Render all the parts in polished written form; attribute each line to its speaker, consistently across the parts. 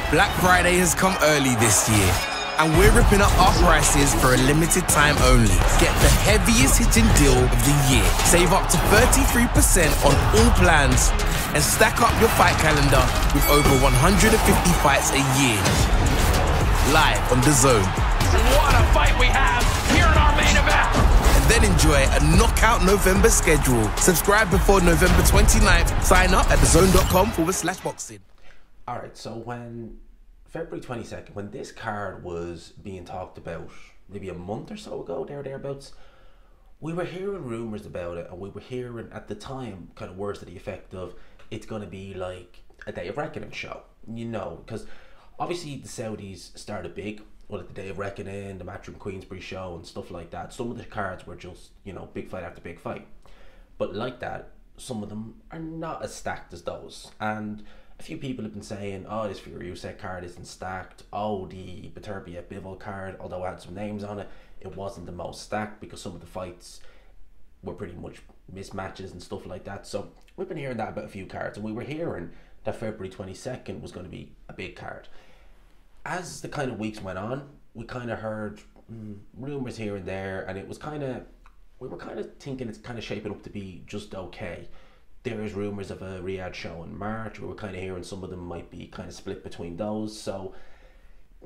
Speaker 1: Black Friday has come early this year, and we're ripping up our prices for a limited time only. Get the heaviest hitting deal of the year. Save up to 33% on all plans and stack up your fight calendar with over 150 fights a year. Live on The Zone.
Speaker 2: What a fight we have here in our main event!
Speaker 1: And then enjoy a knockout November schedule. Subscribe before November 29th. Sign up at thezone.com/boxing.
Speaker 3: Alright, so when February 22nd, when this card was being talked about maybe a month or so ago, thereabouts, we were hearing rumours about it, and we were hearing at the time kind of words to the effect of it's going to be like a Day of Reckoning show, you know, because obviously the Saudis started big, well, at the Day of Reckoning, the Matchroom Queensbury show and stuff like that. Some of the cards were just, you know, big fight after big fight, but like that, some of them are not as stacked as those. And a few people have been saying, oh, this Furiuset card isn't stacked. Oh, the Beterbiev Bivol card, although it had some names on it, it wasn't the most stacked because some of the fights were pretty much mismatches and stuff like that. So we've been hearing that about a few cards, and we were hearing that February 22nd was going to be a big card. As the kind of weeks went on, we kind of heard rumours here and there, and it was kind of, we were kind of thinking it's kind of shaping up to be just okay. There is rumours of a Riyadh show in March. We were kind of hearing some of them might be kind of split between those. So,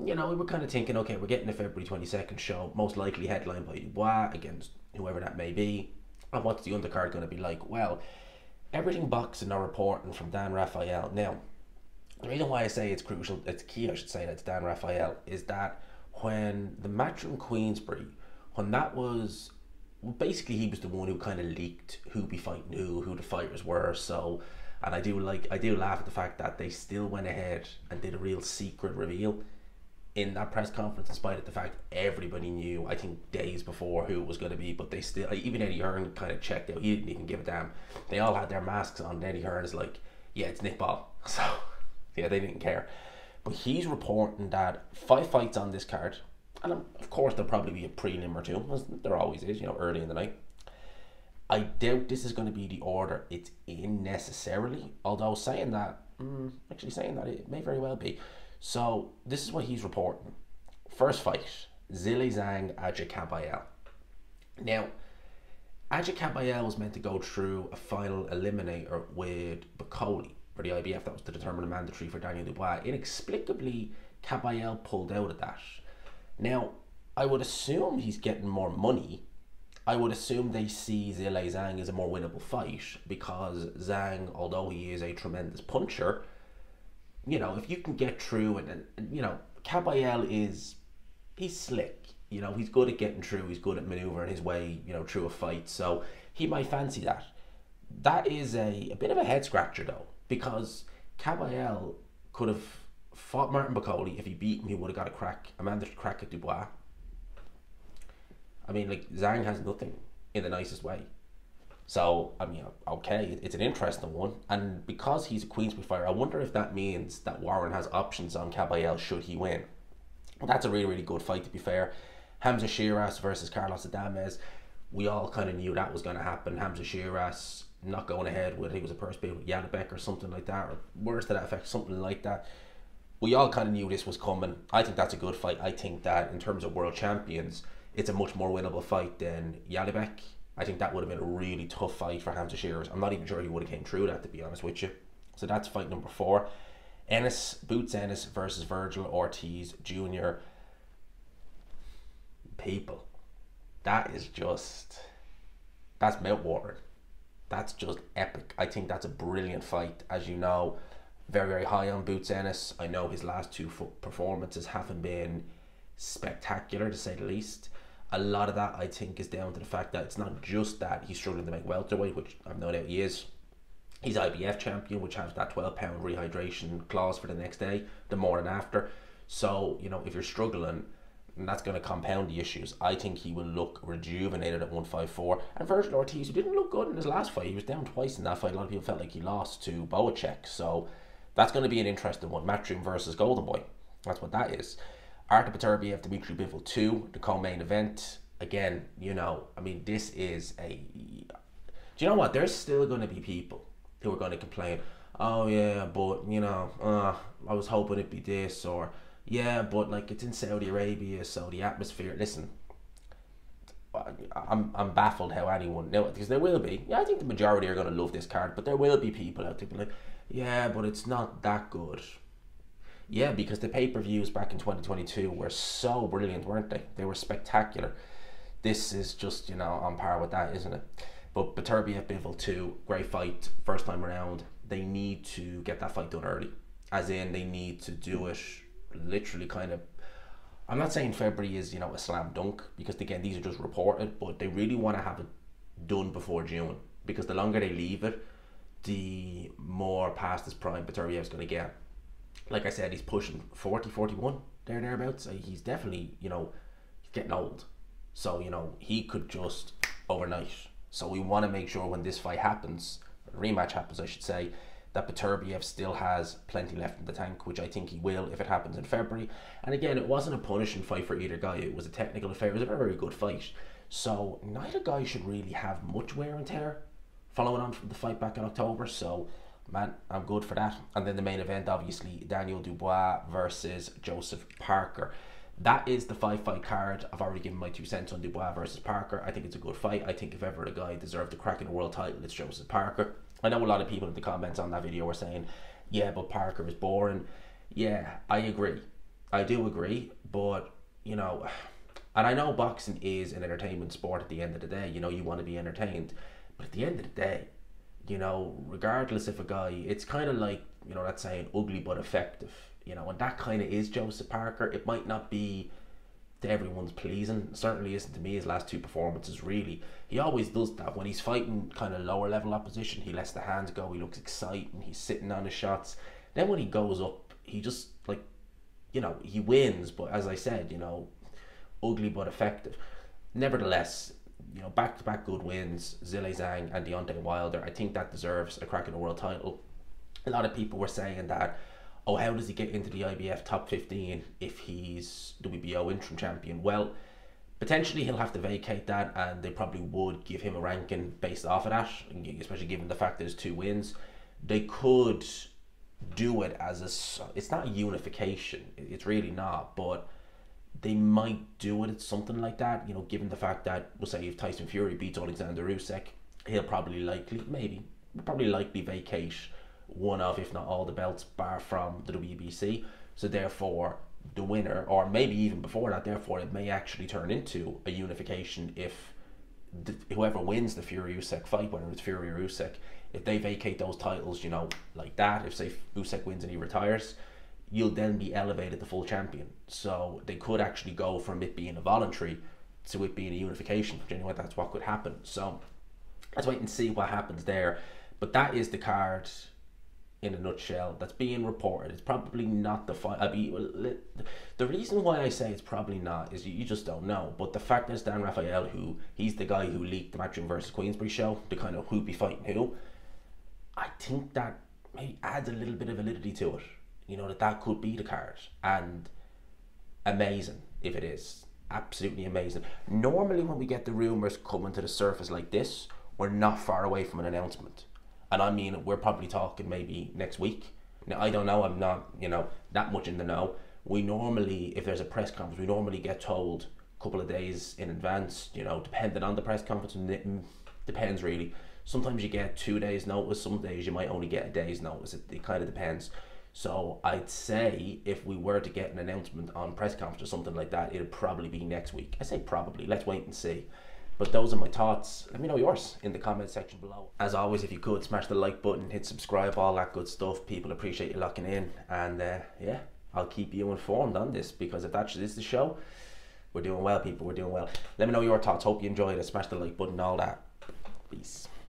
Speaker 3: you know, we were kind of thinking, okay, we're getting a February 22nd show, most likely headlined by Dubois against whoever that may be. And what's the undercard going to be like? Well, everything boxing are reporting from Dan Raphael. Now, the reason why I say it's crucial, it's key, I should say, that it's Dan Raphael, is that when the Matchroom Queensbury, when that was, basically he was the one who kind of leaked who'd be fighting who the fighters were. So, and I do laugh at the fact that they still went ahead and did a real secret reveal in that press conference, in spite of the fact everybody knew, I think days before, who it was going to be. But they still, even Eddie Hearn kind of checked out. He didn't even give a damn. They all had their masks on, and Eddie Hearn is like, yeah, it's Nick Ball. So yeah, they didn't care. But he's reporting that 5 fights on this card. And of course there'll probably be a prelim or two, as there always is, you know, early in the night. I doubt this is going to be the order it's in necessarily, although saying that, it may very well be. So this is what he's reporting. First fight, Zhilei Zhang, Aja Kabayel. Now, Aja Kabayel was meant to go through a final eliminator with Bacoli for the IBF. That was to determine a mandatory for Daniel Dubois. Inexplicably, Kabayel pulled out of that. Now, I would assume he's getting more money. I would assume they see Zhilei Zhang as a more winnable fight, because Zhang, although he is a tremendous puncher, you know, if you can get through, and you know, Kabayel he's slick. You know, he's good at getting through, he's good at manoeuvring his way, you know, through a fight. So he might fancy that. That is a bit of a head scratcher though, because Kabayel could have fought Martin Bacoli. If he beat him, he would have got a mandatory crack at Dubois. I mean, like, Zhang has nothing in the nicest way. So, I mean, okay, it's an interesting one. And because he's a Queensbury fighter, I wonder if that means that Warren has options on Kabayel should he win. That's a really, really good fight, to be fair. Hamza Shiraz versus Carlos Adames. We all kind of knew that was going to happen. Hamza Shiraz not going ahead with, I think it was a purse bid with Janibek or something like that, or words to that effect, something like that. We all kind of knew this was coming. I think that's a good fight. I think that in terms of world champions, it's a much more winnable fight than Janibek. I think that would have been a really tough fight for Hamza Shiraz. I'm not even sure he would have came through that, to be honest with you. So that's fight number 4. Boots Ennis versus Virgil Ortiz Jr. People, that's mouthwatering. That's just epic. I think that's a brilliant fight. As you know, very, very high on Boots Ennis. I know his last 2 performances haven't been spectacular, to say the least. A lot of that, I think, is down to the fact that it's not just that he's struggling to make welterweight, which I've no doubt he is. He's IBF champion, which has that 12-pound rehydration clause for the next day, the morning after. So, you know, if you're struggling, that's going to compound the issues. I think he will look rejuvenated at 154. And Virgil Ortiz, who didn't look good in his last fight, he was down twice in that fight. A lot of people felt like he lost to Boacek. So that's going to be an interesting one. Matchroom versus Golden Boy. That's what that is. Artur Beterbiev, Dmitry Bivol 2, the co-main event. Again, you know, I mean, this is a... Do you know what? There's still going to be people who are going to complain, oh yeah, but you know, I was hoping it'd be this, or yeah, but like it's in Saudi Arabia, so the atmosphere. Listen, I'm baffled how anyone now, because there will be. Yeah, I think the majority are going to love this card, but there will be people out there being like, yeah, but it's not that good. Yeah, because the pay-per-views back in 2022 were so brilliant, weren't they? They were spectacular. This is just, you know, on par with that, isn't it? But Beterbiev Bivol 2, great fight, first time around. They need to get that fight done early. As in, they need to do it literally kind of. I'm not saying February is, you know, a slam dunk, because again, these are just reported, but they really want to have it done before June, because the longer they leave it, the more past his prime Beterbiev's going to get. Like I said, he's pushing 40, 41, thereabouts. He's definitely, you know, he's getting old. So, you know, he could just overnight. So we want to make sure when this fight happens, rematch happens, I should say, that Beterbiev still has plenty left in the tank, which I think he will if it happens in February. And again, it wasn't a punishing fight for either guy. It was a technical affair. It was a very, very good fight. So neither guy should really have much wear and tear following on from the fight back in October. So, man, I'm good for that. And then the main event, obviously, Daniel Dubois versus Joseph Parker. That is the 5-fight card. I've already given my 2 cents on Dubois versus Parker. I think it's a good fight. I think if ever a guy deserved a crack in the world title, it's Joseph Parker. I know a lot of people in the comments on that video were saying, yeah, but Parker is boring. Yeah, I agree. I do agree. But, you know, and I know boxing is an entertainment sport at the end of the day. You know, you want to be entertained. But at the end of the day, you know, regardless if a guy, it's kind of like, you know, that saying, ugly but effective. You know, and that kind of is Joseph Parker. It might not be to everyone's pleasing. It certainly isn't to me. His last 2 performances, really. He always does that. When he's fighting kind of lower level opposition, he lets the hands go. He looks exciting. He's sitting on his shots. Then when he goes up, he just, like, you know, he wins. But as I said, you know, ugly but effective. Nevertheless, you know, back-to-back good wins, Zhilei Zhang and Deontay Wilder. I think that deserves a crack in the world title. A lot of people were saying that, oh, how does he get into the IBF top 15 if he's WBO interim champion? Well, potentially he'll have to vacate that, and they probably would give him a ranking based off of that, especially given the fact there's 2 wins. They could do it as a, it's not a unification, it's really not, but they might do it at something like that, you know, given the fact that, we'll say if Tyson Fury beats Alexander Usyk, he'll probably likely vacate one of, if not all, the belts bar from the WBC. So therefore the winner, or maybe even before that, therefore it may actually turn into a unification if whoever wins the Fury Usyk fight, whether it's Fury or Usyk, if they vacate those titles, you know, like that, if say Usyk wins and he retires, you'll then be elevated to full champion. So they could actually go from it being a voluntary to it being a unification. Genuinely, that's what could happen. So let's wait and see what happens there. But that is the card in a nutshell that's being reported. It's probably not the fight. The reason why I say it's probably not is you just don't know. But the fact is, Dan Raphael, he's the guy who leaked the Matchroom versus Queensberry show, the kind of who'd be fighting who, I think that maybe adds a little bit of validity to it. You know, that could be the card. And amazing if it is. Absolutely amazing. Normally when we get the rumours coming to the surface like this, we're not far away from an announcement. And I mean, we're probably talking maybe next week. Now, I don't know. I'm not, you know, that much in the know. We normally, if there's a press conference, we normally get told a couple of days in advance, you know, depending on the press conference. And it depends, really. Sometimes you get 2 days notice. Some days you might only get a day's notice. It kind of depends. So I'd say if we were to get an announcement on press conference or something like that, it'd probably be next week. I say probably. Let's wait and see. But those are my thoughts. Let me know yours in the comment section below. As always, if you could, smash the like button, hit subscribe, all that good stuff. People appreciate you locking in. And yeah, I'll keep you informed on this, because if that is the show, we're doing well, people. We're doing well. Let me know your thoughts. Hope you enjoyed it. Smash the like button, all that. Peace.